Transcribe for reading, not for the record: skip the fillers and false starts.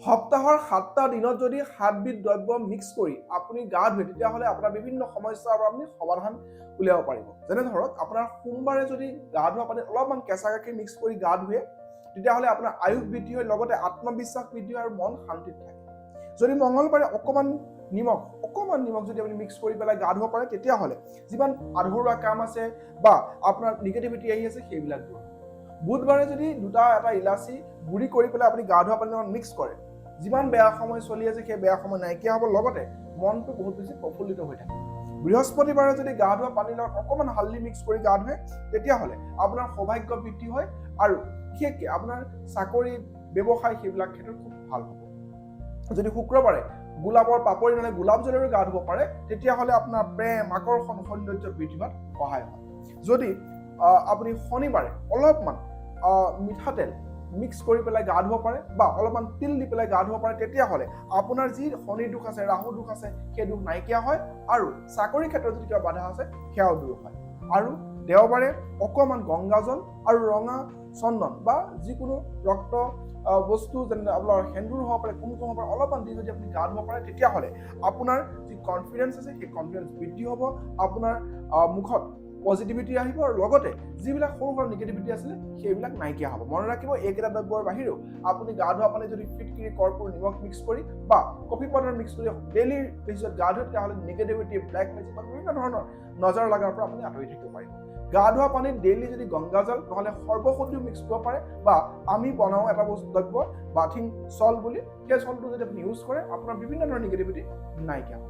সপ্তাহৰ 7টা দিনত যদি 7বিধ দ্ৰব্য মিক্স কৰি আপুনি গা ধুৱে তেতিয়াহ'লে আপোনাৰ বিভিন্ন সমস্যাৰ পৰা আপুনি সমাধান উলিয়াব পাৰিব। যেনে ধৰক আপোনাৰ সোমবাৰে যদি গা ধোৱা পানীত অলপমান কেঁচা গাখীৰ মিক্স কৰি গা ধুৱে তেতিয়াহ'লে আপোনাৰ আয়ুস বৃদ্ধি হয়, লগতে আত্মবিশ্বাস বৃদ্ধি হয় আৰু মন শান্তিত থাকে। যদি মঙলবাৰে অকণমান নিমখ যদি আপুনি মিক্স কৰি পেলাই গা ধুব পাৰে তেতিয়াহ'লে যিমান আধৰুৱা কাম আছে বা আপোনাৰ নিগেটিভিটি আহি আছে সেইবিলাক দূৰ হ'ব। বুধবাৰে যদি এটা ইলাচি গুড়ি কৰি পেলাই আপুনি গা ধোৱা পানীৰ লগত মিক্স কৰে, যিমান বেয়া সময় চলি আছে সেই বেয়া সময় নাইকিয়া হ'ব, লগতে মনটো বহুত বেছি প্ৰফুল্লিত হৈ থাকে। বৃহস্পতিবাৰে যদি গা ধোৱা পানীৰ লগত অকণমান হালধি মিক্স কৰি গা ধুৱে তেতিয়াহ'লে আপোনাৰ সৌভাগ্য বৃদ্ধি হয় আৰু বিশেষকৈ আপোনাৰ চাকৰি ব্যৱসায় সেইবিলাক ক্ষেত্ৰত খুব ভাল হ'ব। যদি শুক্ৰবাৰে গোলাপৰ পাপৰি মানে গোলাপ জলেৰে গা ধুব পাৰে তেতিয়াহ'লে আপোনাৰ প্ৰেম, আকৰ্ষণ, সৌন্দৰ্য বৃদ্ধি হোৱাত সহায় হয়। যদি আপুনি শনিবাৰে অলপমান মিঠাতেল মিক্স কৰি পেলাই গা ধুব পাৰে বা অলপমান তিল দি পেলাই গা ধুব পাৰে তেতিয়াহ'লে আপোনাৰ যি শনিৰ দোষ আছে, ৰাহু দোষ আছে সেই দোষ নাইকিয়া হয় আৰু চাকৰি ক্ষেত্ৰত যদি কিবা বাধা আছে সেয়াও দূৰ হয়। আৰু দেওবাৰে অকণমান গংগাজল আৰু ৰঙা চন্দন বা যিকোনো ৰক্ত বস্তু যেনে আপোনাৰ সেন্দুৰ হ'ব পাৰে, কুমকুম হ'ব পাৰে, অলপমান দি যদি আপুনি গা ধুব পাৰে তেতিয়াহ'লে আপোনাৰ যি কনফিডেন্স আছে সেই কনফিডেন্স বৃদ্ধি হ'ব, আপোনাৰ মুখত পজিটিভিটি আহিব আৰু লগতে যিবিলাক সৰু সৰু নিগেটিভিটি আছিলে সেইবিলাক নাইকিয়া হ'ব। মনত ৰাখিব এইকেইটা দ্ৰব্যৰ বাহিৰেও আপুনি গা ধোৱা পানী যদি ফিটকিৰি, কৰ্পূৰ, নিমখ মিক্স কৰি বা কফি পাউডাৰ মিক্স কৰি ডেইলি বেচিছত গা ধুৱে তেতিয়াহ'লে নিগেটিভিটি, ব্লেক মেজিক বা বিভিন্ন ধৰণৰ নজৰ লগাৰ পৰা আপুনি আঁতৰি থাকিব পাৰিব। গা ধোৱা পানীত ডেইলি যদি গংগাজল নহ'লে সৰ্বসতিও মিক্স কৰিব পাৰে বা আমি বনাওঁ এটা দ্ৰব্য বাথিং চল্ট বুলি, সেই চল্টটো যদি আপুনি ইউজ কৰে আপোনাৰ বিভিন্ন ধৰণৰ নিগেটিভিটি নাইকিয়া হ'ব।